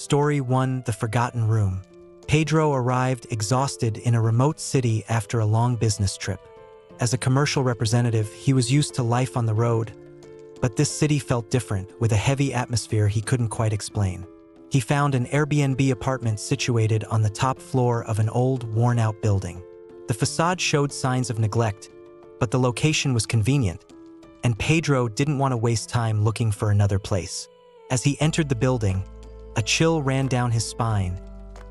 Story 1: The Forgotten Room. Pedro arrived exhausted in a remote city after a long business trip. As a commercial representative, he was used to life on the road, but this city felt different, with a heavy atmosphere he couldn't quite explain. He found an Airbnb apartment situated on the top floor of an old, worn-out building. The facade showed signs of neglect, but the location was convenient, and Pedro didn't want to waste time looking for another place. As he entered the building, a chill ran down his spine,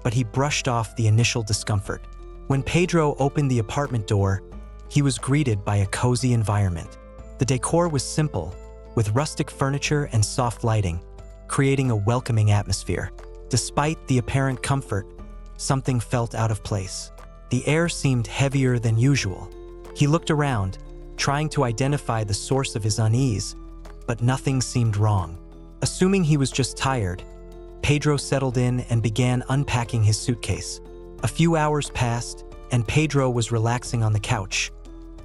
but he brushed off the initial discomfort. When Pedro opened the apartment door, he was greeted by a cozy environment. The decor was simple, with rustic furniture and soft lighting, creating a welcoming atmosphere. Despite the apparent comfort, something felt out of place. The air seemed heavier than usual. He looked around, trying to identify the source of his unease, but nothing seemed wrong. Assuming he was just tired, Pedro settled in and began unpacking his suitcase. A few hours passed, and Pedro was relaxing on the couch,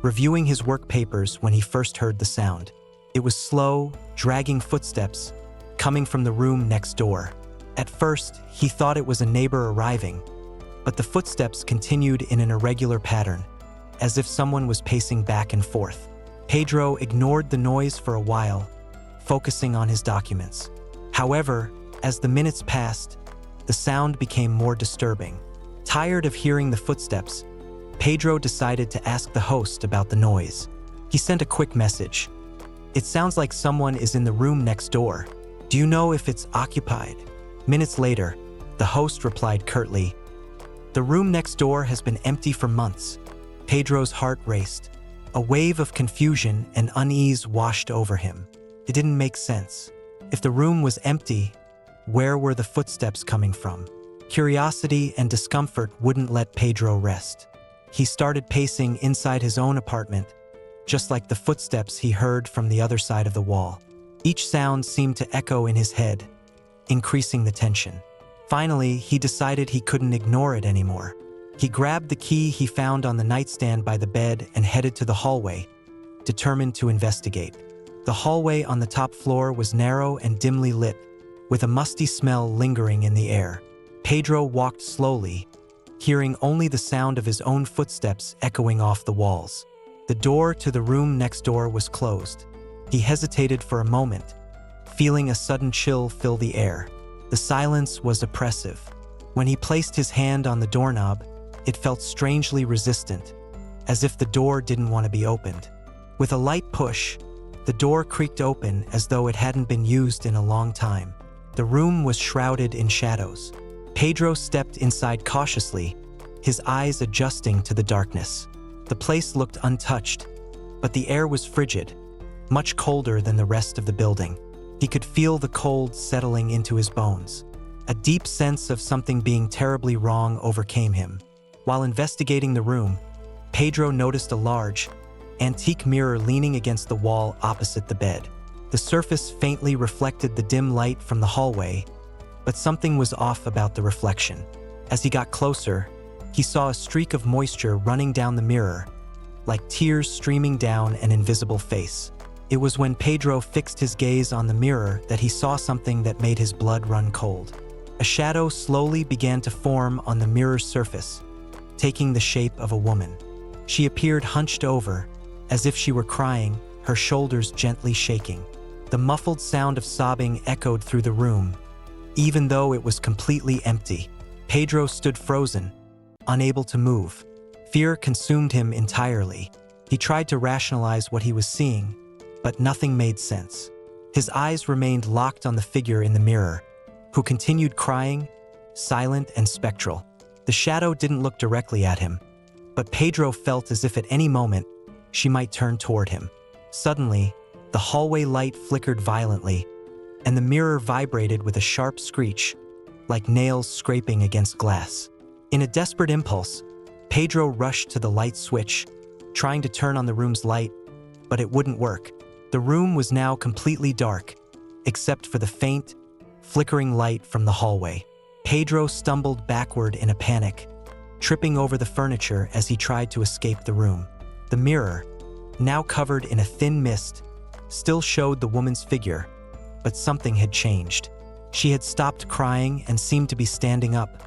reviewing his work papers when he first heard the sound. It was slow, dragging footsteps coming from the room next door. At first, he thought it was a neighbor arriving, but the footsteps continued in an irregular pattern, as if someone was pacing back and forth. Pedro ignored the noise for a while, focusing on his documents. However, as the minutes passed, the sound became more disturbing. Tired of hearing the footsteps, Pedro decided to ask the host about the noise. He sent a quick message. "It sounds like someone is in the room next door. Do you know if it's occupied?" Minutes later, the host replied curtly, "The room next door has been empty for months." Pedro's heart raced. A wave of confusion and unease washed over him. It didn't make sense. If the room was empty, where were the footsteps coming from? Curiosity and discomfort wouldn't let Pedro rest. He started pacing inside his own apartment, just like the footsteps he heard from the other side of the wall. Each sound seemed to echo in his head, increasing the tension. Finally, he decided he couldn't ignore it anymore. He grabbed the key he found on the nightstand by the bed and headed to the hallway, determined to investigate. The hallway on the top floor was narrow and dimly lit, with a musty smell lingering in the air. Pedro walked slowly, hearing only the sound of his own footsteps echoing off the walls. The door to the room next door was closed. He hesitated for a moment, feeling a sudden chill fill the air. The silence was oppressive. When he placed his hand on the doorknob, it felt strangely resistant, as if the door didn't want to be opened. With a light push, the door creaked open as though it hadn't been used in a long time. The room was shrouded in shadows. Pedro stepped inside cautiously, his eyes adjusting to the darkness. The place looked untouched, but the air was frigid, much colder than the rest of the building. He could feel the cold settling into his bones. A deep sense of something being terribly wrong overcame him. While investigating the room, Pedro noticed a large, antique mirror leaning against the wall opposite the bed. The surface faintly reflected the dim light from the hallway, but something was off about the reflection. As he got closer, he saw a streak of moisture running down the mirror, like tears streaming down an invisible face. It was when Pedro fixed his gaze on the mirror that he saw something that made his blood run cold. A shadow slowly began to form on the mirror's surface, taking the shape of a woman. She appeared hunched over, as if she were crying, her shoulders gently shaking. The muffled sound of sobbing echoed through the room, even though it was completely empty. Pedro stood frozen, unable to move. Fear consumed him entirely. He tried to rationalize what he was seeing, but nothing made sense. His eyes remained locked on the figure in the mirror, who continued crying, silent and spectral. The shadow didn't look directly at him, but Pedro felt as if at any moment she might turn toward him. Suddenly, the hallway light flickered violently, and the mirror vibrated with a sharp screech, like nails scraping against glass. In a desperate impulse, Pedro rushed to the light switch, trying to turn on the room's light, but it wouldn't work. The room was now completely dark, except for the faint, flickering light from the hallway. Pedro stumbled backward in a panic, tripping over the furniture as he tried to escape the room. The mirror, now covered in a thin mist, still showed the woman's figure, but something had changed. She had stopped crying and seemed to be standing up,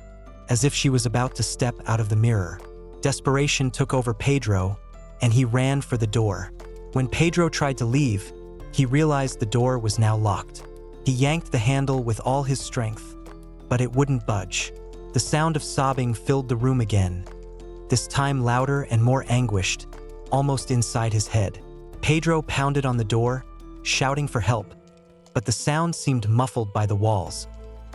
as if she was about to step out of the mirror. Desperation took over Pedro, and he ran for the door. When Pedro tried to leave, he realized the door was now locked. He yanked the handle with all his strength, but it wouldn't budge. The sound of sobbing filled the room again, this time louder and more anguished, almost inside his head. Pedro pounded on the door, shouting for help, but the sound seemed muffled by the walls,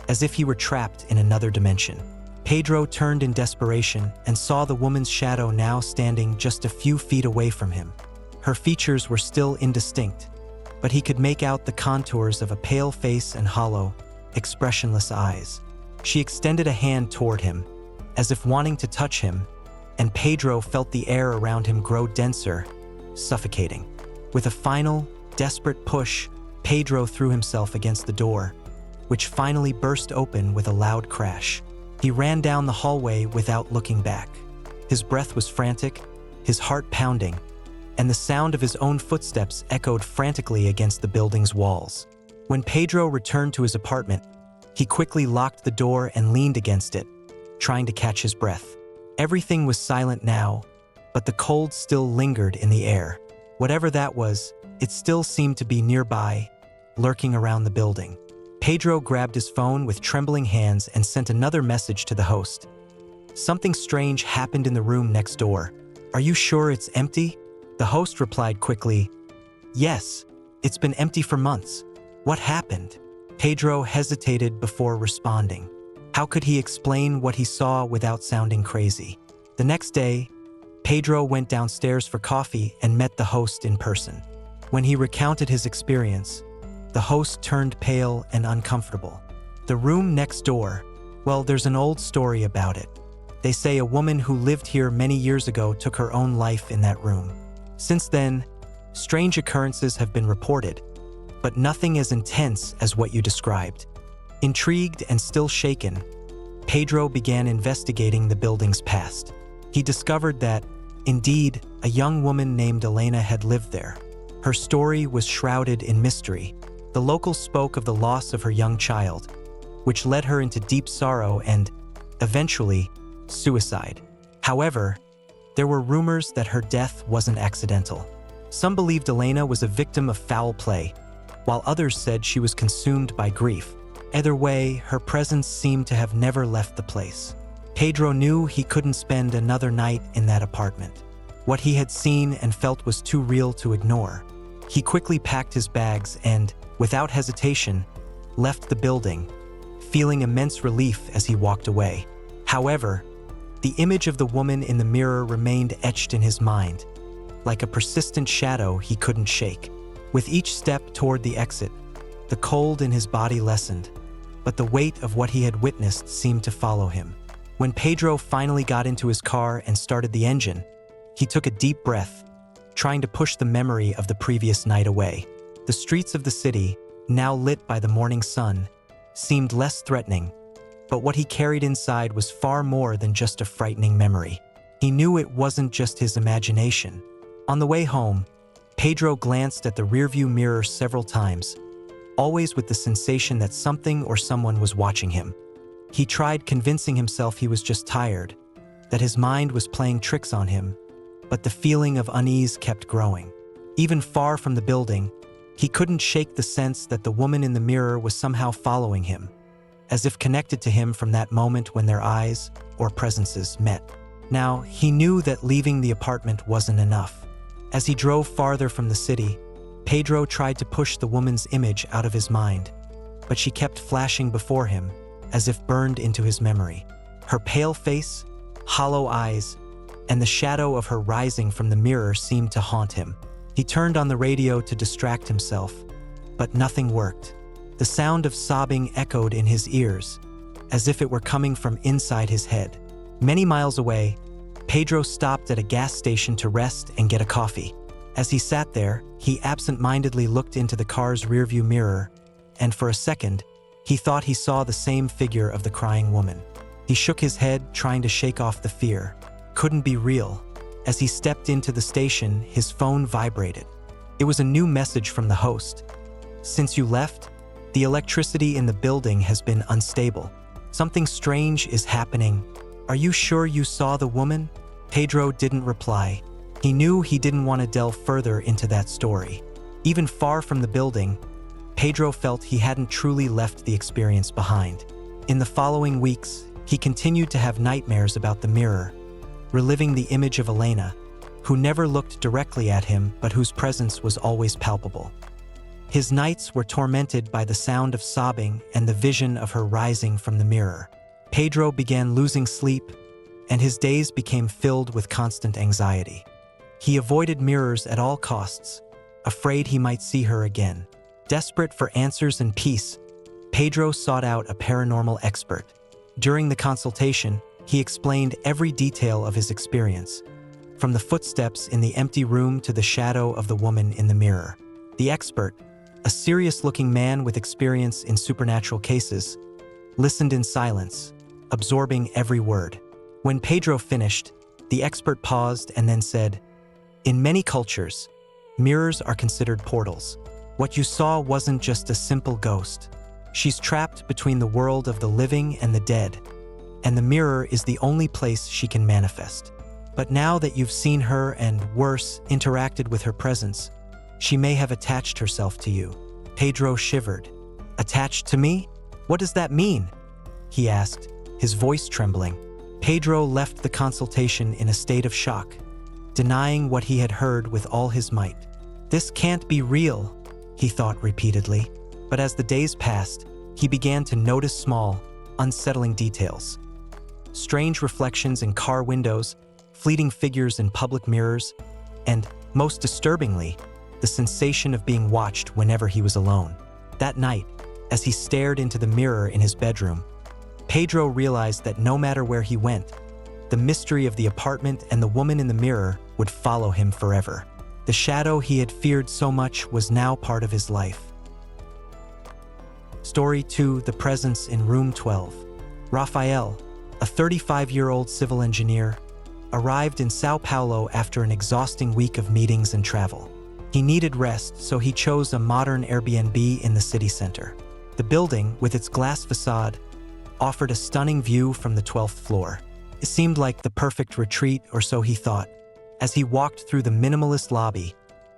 as if he were trapped in another dimension. Pedro turned in desperation and saw the woman's shadow now standing just a few feet away from him. Her features were still indistinct, but he could make out the contours of a pale face and hollow, expressionless eyes. She extended a hand toward him, as if wanting to touch him, and Pedro felt the air around him grow denser, suffocating. With a final, desperate push, Pedro threw himself against the door, which finally burst open with a loud crash. He ran down the hallway without looking back. His breath was frantic, his heart pounding, and the sound of his own footsteps echoed frantically against the building's walls. When Pedro returned to his apartment, he quickly locked the door and leaned against it, trying to catch his breath. Everything was silent now, but the cold still lingered in the air. Whatever that was, it still seemed to be nearby, lurking around the building. Pedro grabbed his phone with trembling hands and sent another message to the host. Something strange happened in the room next door. Are you sure it's empty? The host replied quickly, Yes, it's been empty for months. What happened? Pedro hesitated before responding. How could he explain what he saw without sounding crazy? The next day, Pedro went downstairs for coffee and met the host in person. When he recounted his experience, the host turned pale and uncomfortable. The room next door, well, there's an old story about it. They say a woman who lived here many years ago took her own life in that room. Since then, strange occurrences have been reported, but nothing as intense as what you described. Intrigued and still shaken, Pedro began investigating the building's past. He discovered that, indeed, a young woman named Elena had lived there. Her story was shrouded in mystery. The locals spoke of the loss of her young child, which led her into deep sorrow and, eventually, suicide. However, there were rumors that her death wasn't accidental. Some believed Elena was a victim of foul play, while others said she was consumed by grief. Either way, her presence seemed to have never left the place. Pedro knew he couldn't spend another night in that apartment. What he had seen and felt was too real to ignore. He quickly packed his bags and, without hesitation, left the building, feeling immense relief as he walked away. However, the image of the woman in the mirror remained etched in his mind, like a persistent shadow he couldn't shake. With each step toward the exit, the cold in his body lessened, but the weight of what he had witnessed seemed to follow him. When Pedro finally got into his car and started the engine, he took a deep breath, trying to push the memory of the previous night away. The streets of the city, now lit by the morning sun, seemed less threatening, but what he carried inside was far more than just a frightening memory. He knew it wasn't just his imagination. On the way home, Pedro glanced at the rearview mirror several times, always with the sensation that something or someone was watching him. He tried convincing himself he was just tired, that his mind was playing tricks on him, but the feeling of unease kept growing. Even far from the building, he couldn't shake the sense that the woman in the mirror was somehow following him, as if connected to him from that moment when their eyes or presences met. Now, he knew that leaving the apartment wasn't enough. As he drove farther from the city, Pedro tried to push the woman's image out of his mind, but she kept flashing before him, as if burned into his memory. Her pale face, hollow eyes, and the shadow of her rising from the mirror seemed to haunt him. He turned on the radio to distract himself, but nothing worked. The sound of sobbing echoed in his ears, as if it were coming from inside his head. Many miles away, Pedro stopped at a gas station to rest and get a coffee. As he sat there, he absent-mindedly looked into the car's rearview mirror, and for a second, he thought he saw the same figure of the crying woman. He shook his head, trying to shake off the fear. Couldn't be real. As he stepped into the station, his phone vibrated. It was a new message from the host. Since you left, The electricity in the building has been unstable. Something strange is happening. Are you sure you saw the woman? Pedro didn't reply. He knew he didn't want to delve further into that story. Even far from the building, Pedro felt he hadn't truly left the experience behind. In the following weeks, he continued to have nightmares about the mirror, reliving the image of Elena, who never looked directly at him but whose presence was always palpable. His nights were tormented by the sound of sobbing and the vision of her rising from the mirror. Pedro began losing sleep, and his days became filled with constant anxiety. He avoided mirrors at all costs, afraid he might see her again. Desperate for answers and peace, Pedro sought out a paranormal expert. During the consultation, he explained every detail of his experience, from the footsteps in the empty room to the shadow of the woman in the mirror. The expert, a serious-looking man with experience in supernatural cases, listened in silence, absorbing every word. When Pedro finished, the expert paused and then said, "In many cultures, mirrors are considered portals. What you saw wasn't just a simple ghost. She's trapped between the world of the living and the dead, and the mirror is the only place she can manifest. But now that you've seen her and, worse, interacted with her presence, she may have attached herself to you." Pedro shivered. "Attached to me? What does that mean?" he asked, his voice trembling. Pedro left the consultation in a state of shock, denying what he had heard with all his might. "This can't be real," he thought repeatedly. But as the days passed, he began to notice small, unsettling details. Strange reflections in car windows, fleeting figures in public mirrors, and, most disturbingly, the sensation of being watched whenever he was alone. That night, as he stared into the mirror in his bedroom, Pedro realized that no matter where he went, the mystery of the apartment and the woman in the mirror would follow him forever. The shadow he had feared so much was now part of his life. Story 2: The Presence in Room 12. Rafael, a 35-year-old civil engineer, arrived in Sao Paulo after an exhausting week of meetings and travel. He needed rest, so he chose a modern Airbnb in the city center. The building, with its glass facade, offered a stunning view from the 12th floor. It seemed like the perfect retreat, or so he thought. As he walked through the minimalist lobby,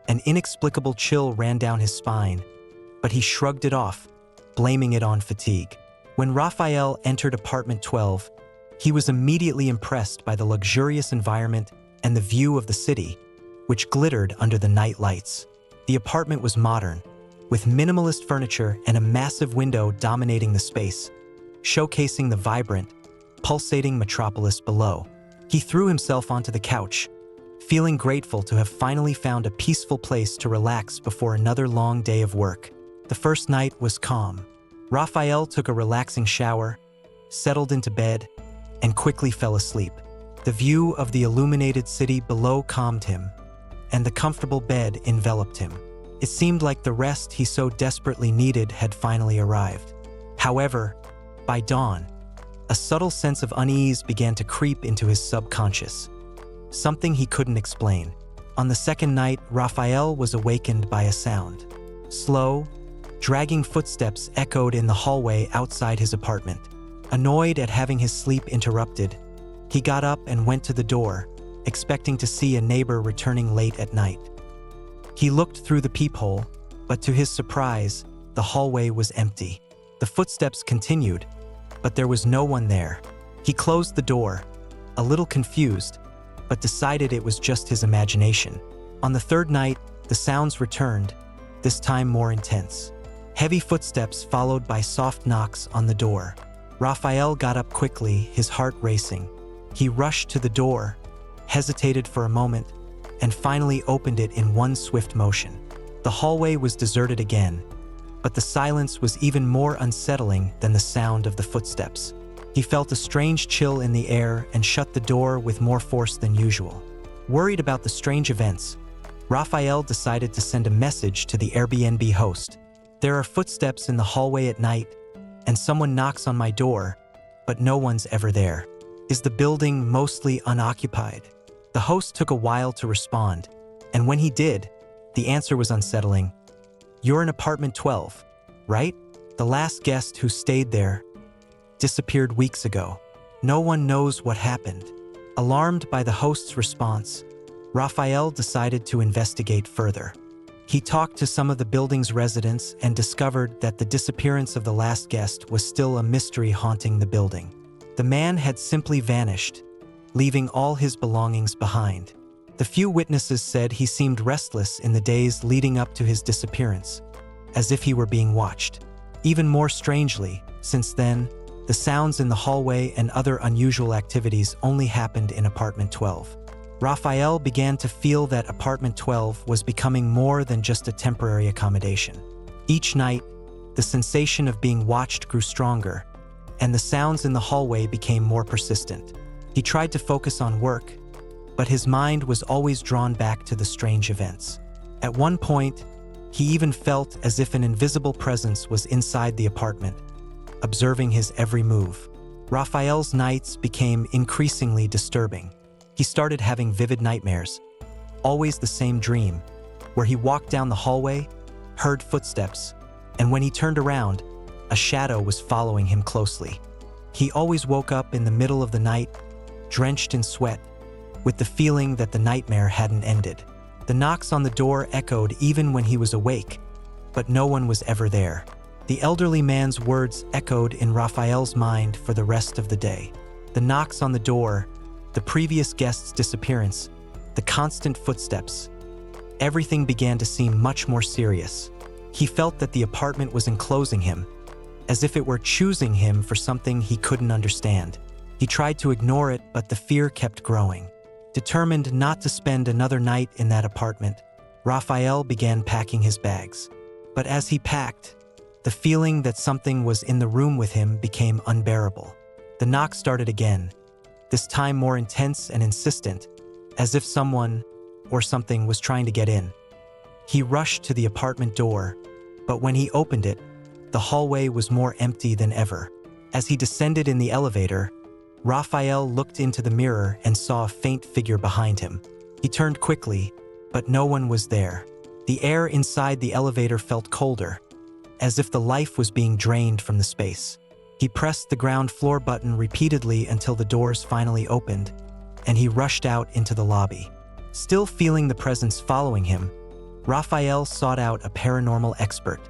an inexplicable chill ran down his spine, but he shrugged it off, blaming it on fatigue. When Rafael entered apartment 12, he was immediately impressed by the luxurious environment and the view of the city, which glittered under the night lights. The apartment was modern, with minimalist furniture and a massive window dominating the space, showcasing the vibrant, pulsating metropolis below. He threw himself onto the couch, feeling grateful to have finally found a peaceful place to relax before another long day of work. The first night was calm. Rafael took a relaxing shower, settled into bed, and quickly fell asleep. The view of the illuminated city below calmed him, and the comfortable bed enveloped him. It seemed like the rest he so desperately needed had finally arrived. However, by dawn, a subtle sense of unease began to creep into his subconscious, something he couldn't explain. On the second night, Rafael was awakened by a sound. Slow, dragging footsteps echoed in the hallway outside his apartment. Annoyed at having his sleep interrupted, he got up and went to the door, expecting to see a neighbor returning late at night. He looked through the peephole, but to his surprise, the hallway was empty. The footsteps continued, but there was no one there. He closed the door, a little confused, but decided it was just his imagination. On the third night, the sounds returned, this time more intense. Heavy footsteps followed by soft knocks on the door. Rafael got up quickly, his heart racing. He rushed to the door, hesitated for a moment, and finally opened it in one swift motion. The hallway was deserted again, but the silence was even more unsettling than the sound of the footsteps. He felt a strange chill in the air and shut the door with more force than usual. Worried about the strange events, Rafael decided to send a message to the Airbnb host. "There are footsteps in the hallway at night, and someone knocks on my door, but no one's ever there. Is the building mostly unoccupied?" The host took a while to respond, and when he did, the answer was unsettling. "You're in apartment 12, right? The last guest who stayed there disappeared weeks ago. No one knows what happened. Alarmed by the host's response, Raphael decided to investigate further. He talked to some of the building's residents and discovered that the disappearance of the last guest was still a mystery haunting the building. The man had simply vanished, leaving all his belongings behind. The few witnesses said he seemed restless in the days leading up to his disappearance, as if he were being watched. Even more strangely, since then, the sounds in the hallway and other unusual activities only happened in apartment 12. Raphael began to feel that apartment 12 was becoming more than just a temporary accommodation. Each night, the sensation of being watched grew stronger, and the sounds in the hallway became more persistent. He tried to focus on work, but his mind was always drawn back to the strange events. At one point, he even felt as if an invisible presence was inside the apartment, observing his every move. Raphael's nights became increasingly disturbing. He started having vivid nightmares, always the same dream, where he walked down the hallway, heard footsteps, and when he turned around, a shadow was following him closely. He always woke up in the middle of the night, drenched in sweat, with the feeling that the nightmare hadn't ended. The knocks on the door echoed even when he was awake, but no one was ever there. The elderly man's words echoed in Raphael's mind for the rest of the day. The knocks on the door, the previous guest's disappearance, the constant footsteps. Everything began to seem much more serious. He felt that the apartment was enclosing him, as if it were choosing him for something he couldn't understand. He tried to ignore it, but the fear kept growing. Determined not to spend another night in that apartment, Raphael began packing his bags. But as he packed, the feeling that something was in the room with him became unbearable. The knock started again, this time more intense and insistent, as if someone or something was trying to get in. He rushed to the apartment door, but when he opened it, the hallway was more empty than ever. As he descended in the elevator, Raphael looked into the mirror and saw a faint figure behind him. He turned quickly, but no one was there. The air inside the elevator felt colder, as if the life was being drained from the space. He pressed the ground floor button repeatedly until the doors finally opened, and he rushed out into the lobby. Still feeling the presence following him, Raphael sought out a paranormal expert.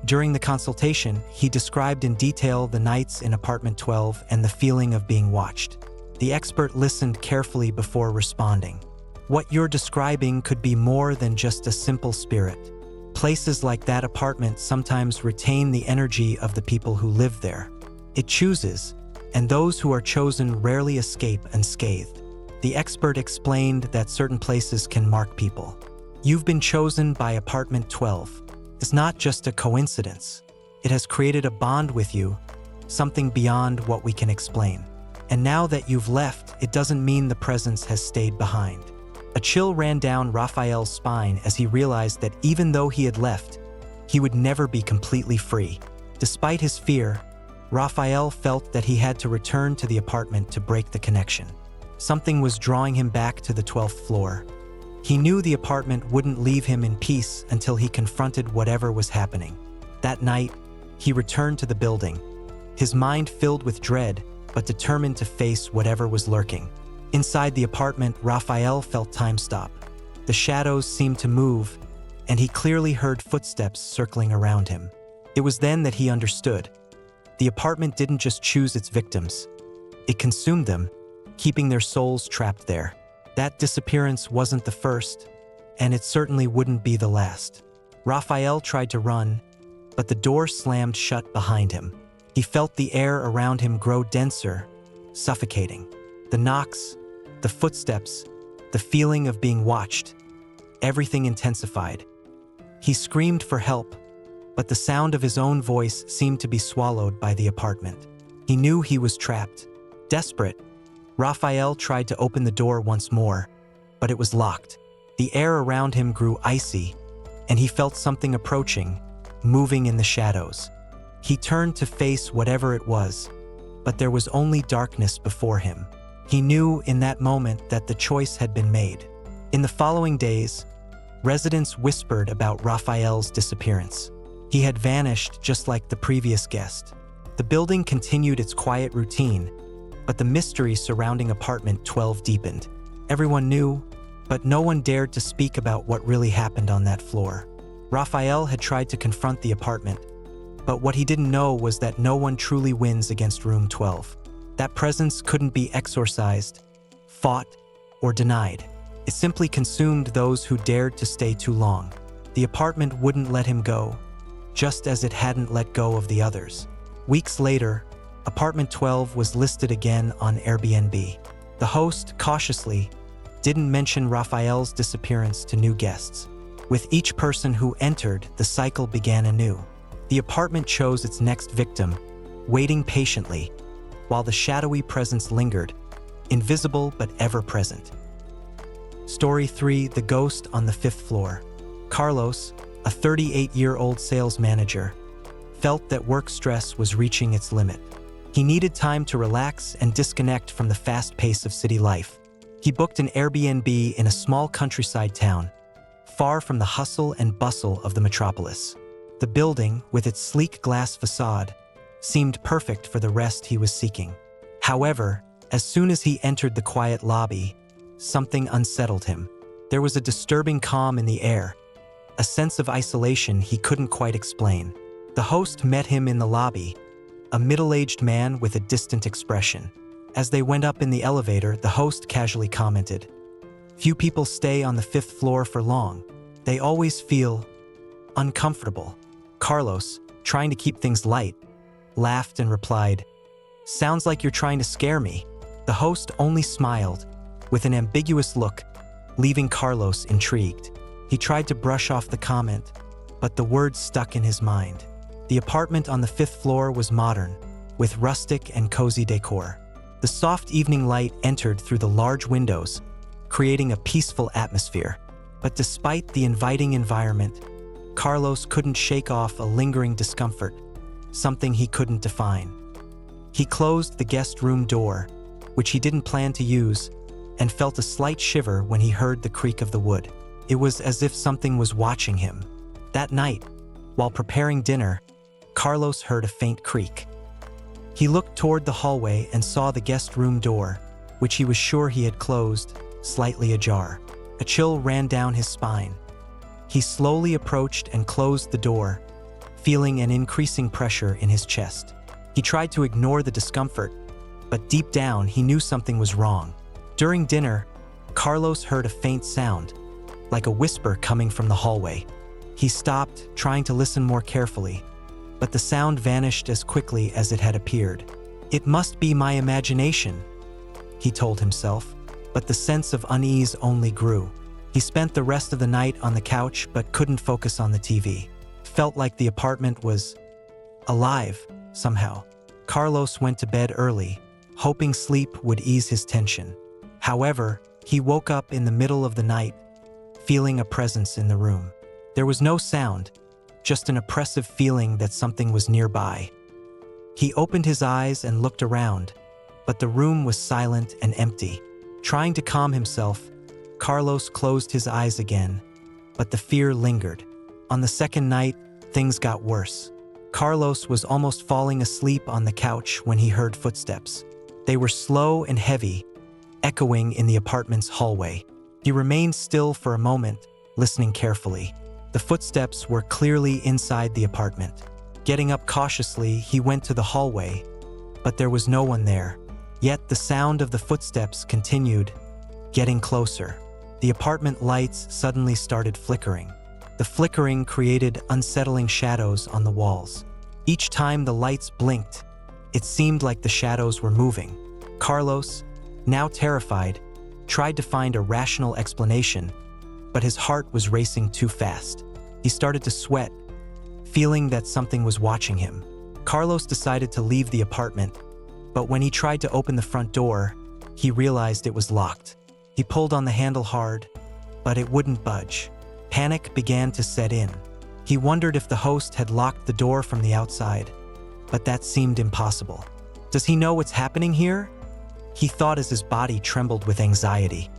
During the consultation, he described in detail the nights in apartment 12 and the feeling of being watched. The expert listened carefully before responding. What you're describing could be more than just a simple spirit. Places like that apartment sometimes retain the energy of the people who live there. It chooses, and those who are chosen rarely escape unscathed. The expert explained that certain places can mark people. You've been chosen by apartment 12. It's not just a coincidence. It has created a bond with you, something beyond what we can explain. And now that you've left, it doesn't mean the presence has stayed behind. A chill ran down Raphael's spine as he realized that even though he had left, he would never be completely free. Despite his fear, Raphael felt that he had to return to the apartment to break the connection. Something was drawing him back to the 12th floor. He knew the apartment wouldn't leave him in peace until he confronted whatever was happening. That night, he returned to the building, his mind filled with dread, but determined to face whatever was lurking. Inside the apartment, Raphael felt time stop. The shadows seemed to move, and he clearly heard footsteps circling around him. It was then that he understood. The apartment didn't just choose its victims. It consumed them, keeping their souls trapped there. That disappearance wasn't the first, and it certainly wouldn't be the last. Raphael tried to run, but the door slammed shut behind him. He felt the air around him grow denser, suffocating. The knocks, the footsteps, the feeling of being watched, everything intensified. He screamed for help, but the sound of his own voice seemed to be swallowed by the apartment. He knew he was trapped. Desperate, Raphael tried to open the door once more, but it was locked. The air around him grew icy, and he felt something approaching, moving in the shadows. He turned to face whatever it was, but there was only darkness before him. He knew in that moment that the choice had been made. In the following days, residents whispered about Raphael's disappearance. He had vanished just like the previous guest. The building continued its quiet routine, but the mystery surrounding apartment 12 deepened. Everyone knew, but no one dared to speak about what really happened on that floor. Raphael had tried to confront the apartment, but what he didn't know was that no one truly wins against room 12. That presence couldn't be exorcised, fought, or denied. It simply consumed those who dared to stay too long. The apartment wouldn't let him go, just as it hadn't let go of the others. Weeks later, apartment 12 was listed again on Airbnb. The host, cautiously, didn't mention Raphael's disappearance to new guests. With each person who entered, the cycle began anew. The apartment chose its next victim, waiting patiently, while the shadowy presence lingered, invisible but ever-present. Story 3: The Ghost on the Fifth Floor. Carlos, a 38-year-old sales manager, felt that work stress was reaching its limit. He needed time to relax and disconnect from the fast pace of city life. He booked an Airbnb in a small countryside town, far from the hustle and bustle of the metropolis. The building, with its sleek glass facade, seemed perfect for the rest he was seeking. However, as soon as he entered the quiet lobby, something unsettled him. There was a disturbing calm in the air, a sense of isolation he couldn't quite explain. The host met him in the lobby, a middle-aged man with a distant expression. As they went up in the elevator, the host casually commented, "Few people stay on the fifth floor for long. They always feel uncomfortable." Carlos, trying to keep things light, laughed and replied, "Sounds like you're trying to scare me." The host only smiled, with an ambiguous look, leaving Carlos intrigued. He tried to brush off the comment, but the words stuck in his mind. The apartment on the fifth floor was modern, with rustic and cozy decor. The soft evening light entered through the large windows, creating a peaceful atmosphere. But despite the inviting environment, Carlos couldn't shake off a lingering discomfort, something he couldn't define. He closed the guest room door, which he didn't plan to use, and felt a slight shiver when he heard the creak of the wood. It was as if something was watching him. That night, while preparing dinner, Carlos heard a faint creak. He looked toward the hallway and saw the guest room door, which he was sure he had closed, slightly ajar. A chill ran down his spine. He slowly approached and closed the door, feeling an increasing pressure in his chest. He tried to ignore the discomfort, but deep down he knew something was wrong. During dinner, Carlos heard a faint sound, like a whisper coming from the hallway. He stopped, trying to listen more carefully, but the sound vanished as quickly as it had appeared. "It must be my imagination," he told himself, but the sense of unease only grew. He spent the rest of the night on the couch but couldn't focus on the TV. Felt like the apartment was alive, somehow. Carlos went to bed early, hoping sleep would ease his tension. However, he woke up in the middle of the night, feeling a presence in the room. There was no sound, just an oppressive feeling that something was nearby. He opened his eyes and looked around, but the room was silent and empty. Trying to calm himself, Carlos closed his eyes again, but the fear lingered. On the second night, things got worse. Carlos was almost falling asleep on the couch when he heard footsteps. They were slow and heavy, echoing in the apartment's hallway. He remained still for a moment, listening carefully. The footsteps were clearly inside the apartment. Getting up cautiously, he went to the hallway, but there was no one there. Yet the sound of the footsteps continued, getting closer. The apartment lights suddenly started flickering. The flickering created unsettling shadows on the walls. Each time the lights blinked, it seemed like the shadows were moving. Carlos, now terrified, tried to find a rational explanation, but his heart was racing too fast. He started to sweat, feeling that something was watching him. Carlos decided to leave the apartment, but when he tried to open the front door, he realized it was locked. He pulled on the handle hard, but it wouldn't budge. Panic began to set in. He wondered if the host had locked the door from the outside, but that seemed impossible. Does he know what's happening here? He thought as his body trembled with anxiety.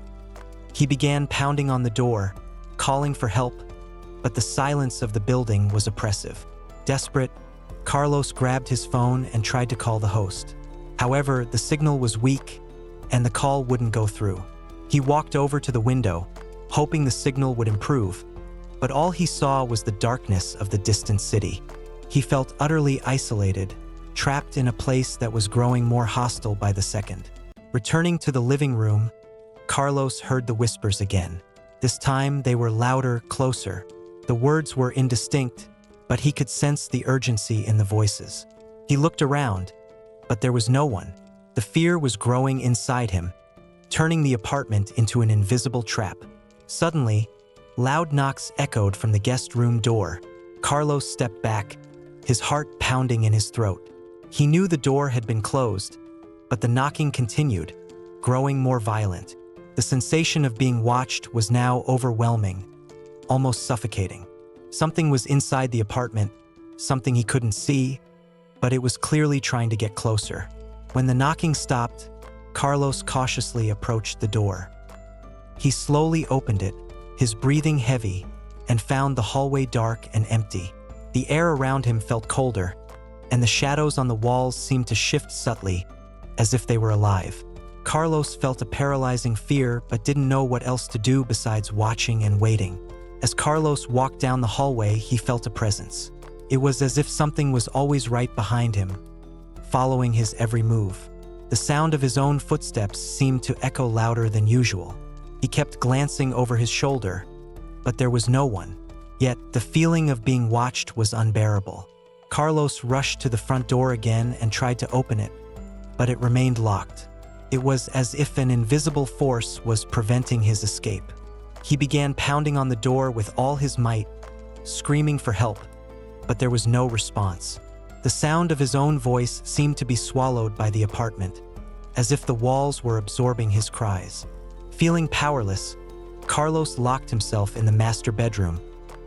He began pounding on the door, calling for help, but the silence of the building was oppressive. Desperate, Carlos grabbed his phone and tried to call the host. However, the signal was weak and the call wouldn't go through. He walked over to the window, hoping the signal would improve, but all he saw was the darkness of the distant city. He felt utterly isolated, trapped in a place that was growing more hostile by the second. Returning to the living room, Carlos heard the whispers again. This time they were louder, closer. The words were indistinct, but he could sense the urgency in the voices. He looked around, but there was no one. The fear was growing inside him, turning the apartment into an invisible trap. Suddenly, loud knocks echoed from the guest room door. Carlos stepped back, his heart pounding in his throat. He knew the door had been closed, but the knocking continued, growing more violent. The sensation of being watched was now overwhelming, almost suffocating. Something was inside the apartment, something he couldn't see, but it was clearly trying to get closer. When the knocking stopped, Carlos cautiously approached the door. He slowly opened it, his breathing heavy, and found the hallway dark and empty. The air around him felt colder, and the shadows on the walls seemed to shift subtly, as if they were alive. Carlos felt a paralyzing fear but didn't know what else to do besides watching and waiting. As Carlos walked down the hallway, he felt a presence. It was as if something was always right behind him, following his every move. The sound of his own footsteps seemed to echo louder than usual. He kept glancing over his shoulder, but there was no one. Yet, the feeling of being watched was unbearable. Carlos rushed to the front door again and tried to open it, but it remained locked. It was as if an invisible force was preventing his escape. He began pounding on the door with all his might, screaming for help, but there was no response. The sound of his own voice seemed to be swallowed by the apartment, as if the walls were absorbing his cries. Feeling powerless, Carlos locked himself in the master bedroom,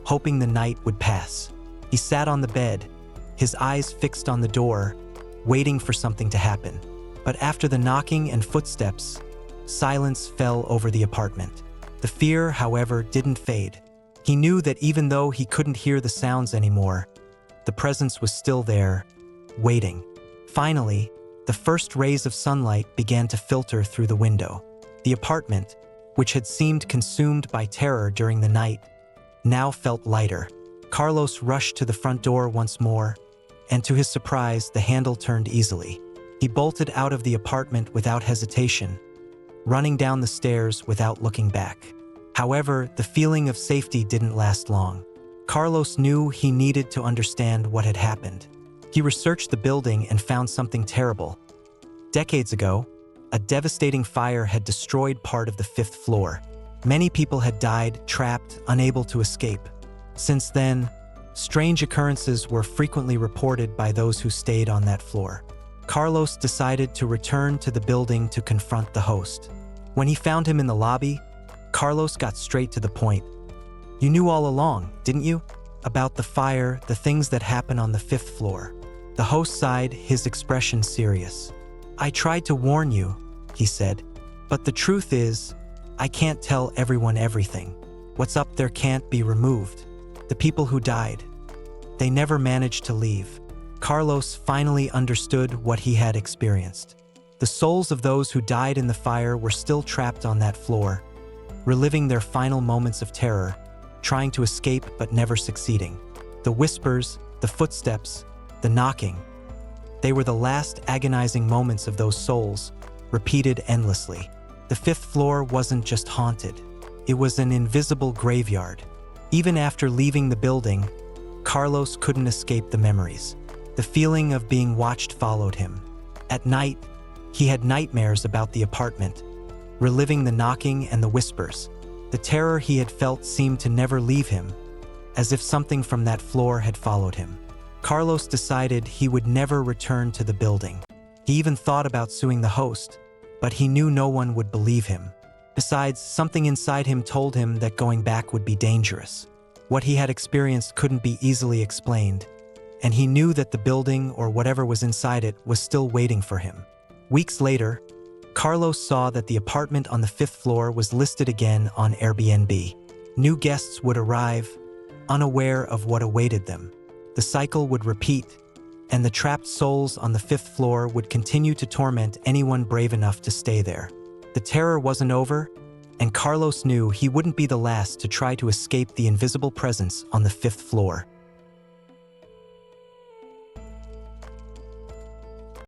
hoping the night would pass. He sat on the bed, his eyes fixed on the door, waiting for something to happen. But after the knocking and footsteps, silence fell over the apartment. The fear, however, didn't fade. He knew that even though he couldn't hear the sounds anymore, the presence was still there, waiting. Finally, the first rays of sunlight began to filter through the window. The apartment, which had seemed consumed by terror during the night, now felt lighter. Carlos rushed to the front door once more, and to his surprise, the handle turned easily. He bolted out of the apartment without hesitation, running down the stairs without looking back. However, the feeling of safety didn't last long. Carlos knew he needed to understand what had happened. He researched the building and found something terrible. Decades ago, a devastating fire had destroyed part of the 5th floor. Many people had died, trapped, unable to escape. Since then, strange occurrences were frequently reported by those who stayed on that floor. Carlos decided to return to the building to confront the host. When he found him in the lobby, Carlos got straight to the point. "You knew all along, didn't you? About the fire, the things that happen on the 5th floor." The host sighed, his expression serious. "I tried to warn you," he said, "but the truth is, I can't tell everyone everything. What's up there can't be removed. The people who died, they never managed to leave." Carlos finally understood what he had experienced. The souls of those who died in the fire were still trapped on that floor, reliving their final moments of terror, trying to escape but never succeeding. The whispers, the footsteps, the knocking, they were the last agonizing moments of those souls, repeated endlessly. The 5th floor wasn't just haunted, it was an invisible graveyard. Even after leaving the building, Carlos couldn't escape the memories. The feeling of being watched followed him. At night, he had nightmares about the apartment, reliving the knocking and the whispers. The terror he had felt seemed to never leave him, as if something from that floor had followed him. Carlos decided he would never return to the building. He even thought about suing the host, but he knew no one would believe him. Besides, something inside him told him that going back would be dangerous. What he had experienced couldn't be easily explained, and he knew that the building or whatever was inside it was still waiting for him. Weeks later, Carlos saw that the apartment on the 5th floor was listed again on Airbnb. New guests would arrive, unaware of what awaited them. The cycle would repeat, and the trapped souls on the fifth floor would continue to torment anyone brave enough to stay there. The terror wasn't over, and Carlos knew he wouldn't be the last to try to escape the invisible presence on the fifth floor.